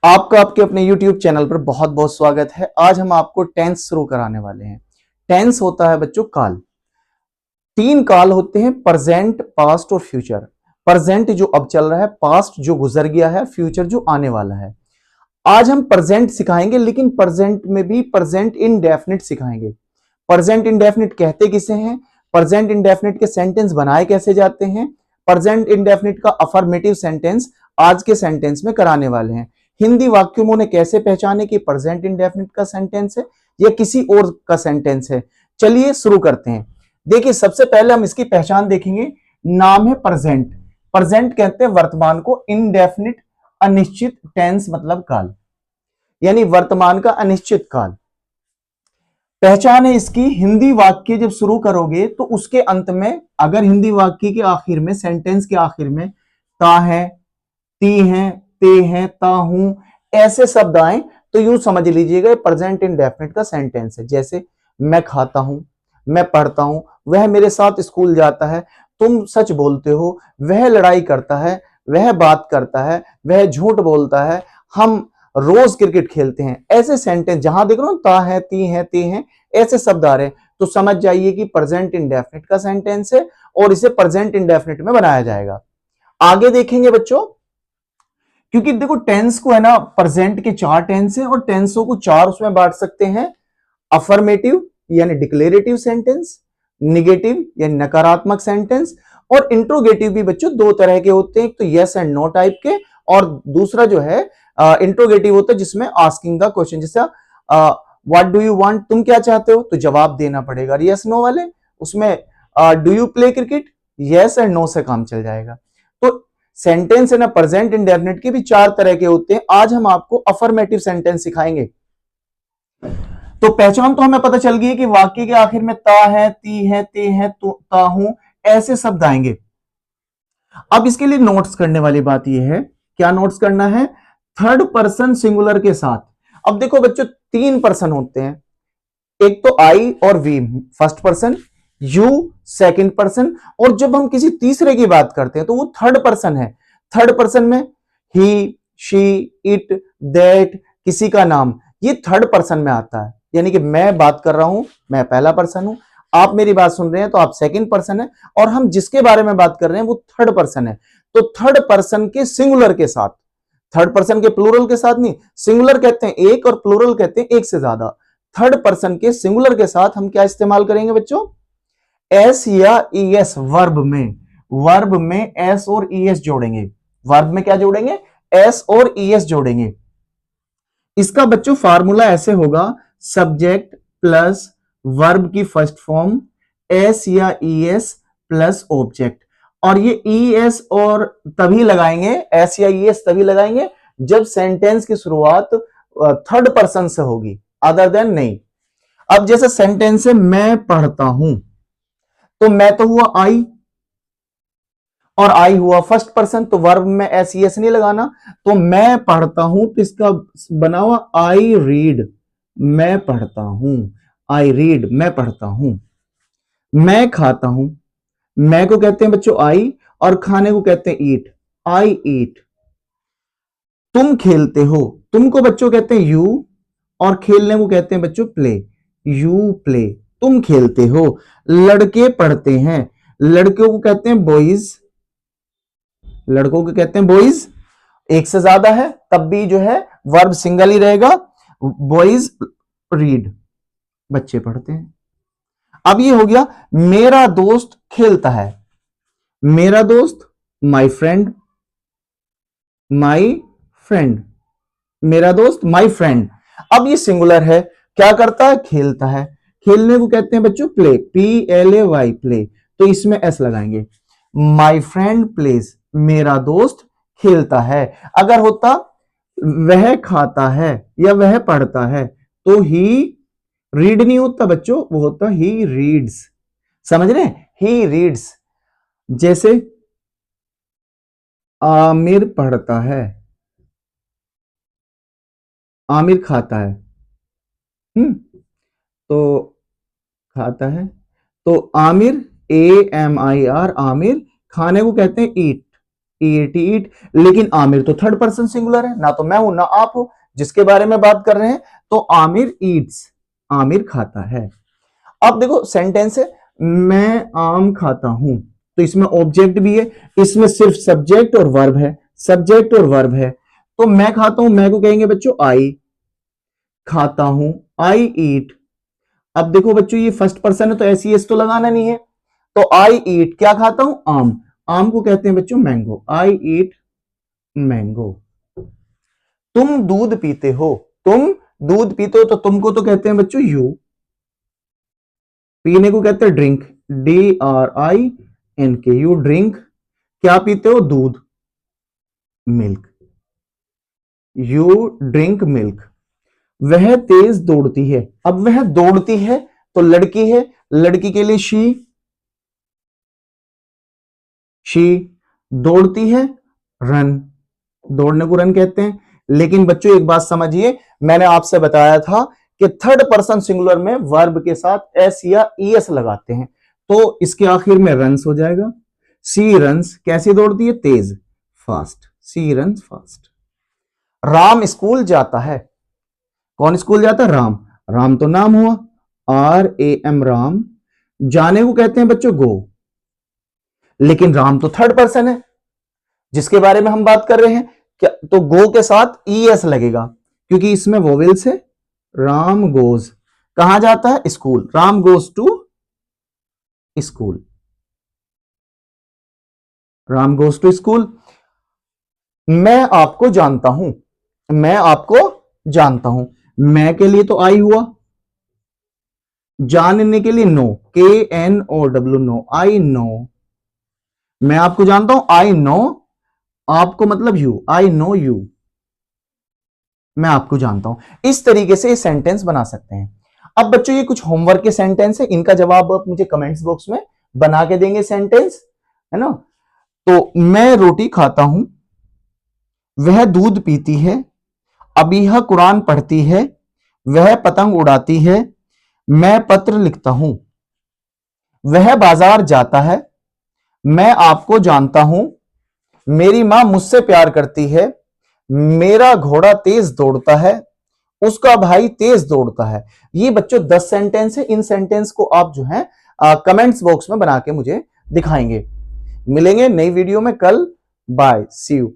आपका आपके अपने YouTube चैनल पर बहुत बहुत स्वागत है। आज हम आपको टेंस शुरू कराने वाले हैं। टेंस होता है बच्चों काल। तीन काल होते हैं, प्रेजेंट, पास्ट और फ्यूचर। प्रेजेंट जो अब चल रहा है, पास्ट जो गुजर गया है, फ्यूचर जो आने वाला है। आज हम प्रेजेंट सिखाएंगे, लेकिन प्रेजेंट में भी प्रेजेंट इंडेफिनिट सिखाएंगे। प्रेजेंट इंडेफिनिट कहते किसे हैं, प्रेजेंट इंडेफिनिट के सेंटेंस बनाए कैसे जाते हैं, प्रेजेंट इंडेफिनिट का अफर्मेटिव सेंटेंस आज के सेंटेंस में कराने वाले हैं। हिंदी वाक्यों में उन्हें कैसे पहचाने कि प्रेजेंट इंडेफिनिट का सेंटेंस है या किसी और का सेंटेंस है। चलिए शुरू करते हैं। देखिए, सबसे पहले हम इसकी पहचान देखेंगे। नाम है प्रेजेंट। प्रेजेंट कहते हैं वर्तमान को, इंडेफिनिट अनिश्चित, टेंस मतलब काल, यानी वर्तमान का अनिश्चित काल। पहचान है इसकी, हिंदी वाक्य जब शुरू करोगे तो उसके अंत में, अगर हिंदी वाक्य के आखिर में, सेंटेंस के आखिर में ता है, ती है, ते है, ता हूं, ऐसे शब्द आए तो यूं समझ लीजिएगा प्रेजेंट इंडेफिनिट का सेंटेंस है। जैसे मैं खाता हूं, मैं पढ़ता हूं, वह मेरे साथ स्कूल जाता है, तुम सच बोलते हो, वह लड़ाई करता है, वह बात करता है, वह झूठ बोलता है, हम रोज क्रिकेट खेलते हैं। ऐसे सेंटेंस जहां देख रहे हो ता है, ती है, ते हैं, ऐसे शब्द आ रहे हैं तो समझ जाइए कि प्रेजेंट इंडेफिनिट का सेंटेंस है और इसे प्रेजेंट इंडेफिनिट में बनाया जाएगा। आगे देखेंगे बच्चों, क्योंकि देखो टेंस को है ना, प्रेजेंट के चार टेंस हैं और टेंसों को चार उसमें बांट सकते हैं। अफर्मेटिव यानी डिक्लेरेटिव सेंटेंस, निगेटिव यानी नकारात्मक सेंटेंस, और इंट्रोगेटिव भी बच्चों दो तरह के होते हैं, एक तो यस एंड नो टाइप के, और दूसरा जो है इंट्रोगेटिव होता है जिसमें आस्किंग द क्वेश्चन, जैसे व्हाट डू यू वांट, तुम क्या चाहते हो, तो जवाब देना पड़ेगा। यस नो वाले उसमें do you play cricket, yes and no से काम चल जाएगा। तो सेंटेंस है ना प्रेजेंट इंडेफिनिट के भी चार तरह के होते हैं। आज हम आपको अफर्मेटिव सेंटेंस सिखाएंगे। तो पहचान तो हमें पता चल गई कि वाक्य के आखिर में ता है, ती है, ते है, ता हूं, ऐसे शब्द आएंगे। अब इसके लिए नोट्स करने वाली बात यह है, क्या नोट्स करना है, थर्ड पर्सन सिंगुलर के साथ। अब देखो बच्चों, तीन पर्सन होते हैं, एक तो आई और we first person, you second person, और जब हम किसी तीसरे की बात करते हैं तो वो थर्ड पर्सन है। थर्ड पर्सन में ही, शी, इट, दैट, किसी का नाम, ये थर्ड पर्सन में आता है। यानी कि मैं बात कर रहा हूं, मैं पहला पर्सन हूं, आप मेरी बात सुन रहे हैं तो आप सेकंड पर्सन है, और हम जिसके बारे में बात कर रहे हैं वो थर्ड पर्सन है। तो थर्ड पर्सन के सिंगुलर के साथ, थर्ड पर्सन के प्लूरल के साथ नहीं, सिंगुलर कहते हैं एक और प्लूरल कहते हैं एक से ज्यादा। थर्ड पर्सन के सिंगुलर के साथ हम क्या इस्तेमाल करेंगे बच्चों, एस या ई एस। वर्ब में एस और ई एस जोड़ेंगे। वर्ब में क्या जोड़ेंगे, एस और ई एस जोड़ेंगे। इसका बच्चों फार्मूला ऐसे होगा, सब्जेक्ट प्लस वर्ब की फर्स्ट फॉर्म, एस या ई एस प्लस ऑब्जेक्ट। और ये ई एस और तभी लगाएंगे, एस या ई एस तभी लगाएंगे जब सेंटेंस की शुरुआत थर्ड पर्सन से होगी, अदर देन नहीं। अब जैसे सेंटेंस है मैं पढ़ता हूं, तो मैं तो हुआ आई और आई हुआ फर्स्ट पर्सन, तो वर्ब में एस ई एस नहीं लगाना। तो मैं पढ़ता हूं तो इसका बना हुआ आई रीड, मैं पढ़ता हूं, आई रीड, मैं पढ़ता हूं। मैं खाता हूं, मैं को कहते हैं बच्चों आई, और खाने को कहते हैं ईट, आई ईट। तुम खेलते हो, तुमको बच्चों कहते हैं यू, और खेलने को कहते हैं बच्चों प्ले, यू प्ले, तुम खेलते हो। लड़के पढ़ते हैं, लड़कियों को कहते हैं बॉयज, लड़कों को कहते हैं बॉयज। एक से ज्यादा है तब भी जो है वर्ब सिंगल ही रहेगा, बॉयज रीड, बच्चे पढ़ते हैं। अब ये हो गया मेरा दोस्त खेलता है, मेरा दोस्त माई फ्रेंड, माई फ्रेंड, मेरा दोस्त माई फ्रेंड। अब ये सिंगुलर है, क्या करता है, खेलता है। खेलने को कहते हैं बच्चों play, P L A Y, play, तो इसमें एस लगाएंगे। माई फ्रेंड प्लेज, मेरा दोस्त खेलता है। अगर होता वह खाता है या वह पढ़ता है तो ही रीड नहीं होता बच्चों, वो होता ही रीड्स। समझ रहे हैं, ही रीड्स। जैसे आमिर पढ़ता है, आमिर खाता है, तो खाता है, तो Aamir, A M I R, Aamir, खाने को कहते हैं ईट, ईट ईट, लेकिन आमिर तो थर्ड पर्सन सिंगुलर है, ना तो मैं हूं ना आप हो जिसके बारे में बात कर रहे हैं। तो आमिर ईट्स, आमिर खाता है। अब देखो सेंटेंस है मैं आम खाता हूं, तो इसमें ऑब्जेक्ट भी है, इसमें सिर्फ सब्जेक्ट और वर्ब है, सब्जेक्ट और वर्ब है। तो मैं खाता हूं, मैं को कहेंगे बच्चों आई, खाता हूं आई ईट। अब देखो बच्चों ये फर्स्ट पर्सन है तो ऐसी एस तो लगाना नहीं है, तो आई ईट क्या खाता हूं, आम, आम को कहते हैं बच्चों मैंगो, आई ईट मैंगो। तुम दूध पीते हो, तुम दूध पीते हो, तो तुमको तो कहते हैं बच्चों यू, पीने को कहते हैं ड्रिंक, DRINK, यू ड्रिंक, क्या पीते हो, दूध, मिल्क, यू ड्रिंक मिल्क। वह तेज दौड़ती है, अब वह दौड़ती है तो लड़की है, लड़की के लिए शी, दौड़ती है रन, दौड़ने को रन कहते हैं। लेकिन बच्चों एक बात समझिए, मैंने आपसे बताया था कि थर्ड पर्सन सिंगुलर में वर्ब के साथ एस या ईएस लगाते हैं, तो इसके आखिर में रन्स हो जाएगा। सी रन्स, कैसी दौड़ती है, तेज, फास्ट, सी रन्स फास्ट। राम स्कूल जाता है, कौन स्कूल जाता है, राम, राम तो नाम हुआ, RAM राम, जाने को कहते हैं बच्चों गो, लेकिन राम तो थर्ड पर्सन है जिसके बारे में हम बात कर रहे हैं, क्या तो गो के साथ ईएस लगेगा क्योंकि इसमें वोवेल्स है। राम गोज, कहां जाता है, school, Ram goes to school, Ram goes to school. मैं आपको जानता हूं, मैं आपको जानता हूं, मैं के लिए तो आई हुआ, जानने के लिए know, KNOW know, I know, मैं आपको जानता हूं, आई नो, आपको मतलब यू, आई नो यू, मैं आपको जानता हूं। इस तरीके से ये सेंटेंस बना सकते हैं। अब बच्चों ये कुछ होमवर्क के सेंटेंस है, इनका जवाब आप मुझे कमेंट्स बॉक्स में बना के देंगे सेंटेंस, है ना। तो मैं रोटी खाता हूं, वह दूध पीती है, अबीहा कुरान पढ़ती है, वह पतंग उड़ाती है, मैं पत्र लिखता हूं, वह बाजार जाता है, मैं आपको जानता हूं, मेरी मां मुझसे प्यार करती है, मेरा घोड़ा तेज दौड़ता है, उसका भाई तेज दौड़ता है। ये बच्चों 10 सेंटेंस है, इन सेंटेंस को आप जो है कमेंट्स बॉक्स में बना के मुझे दिखाएंगे। मिलेंगे नई वीडियो में कल, बाय, सी यू।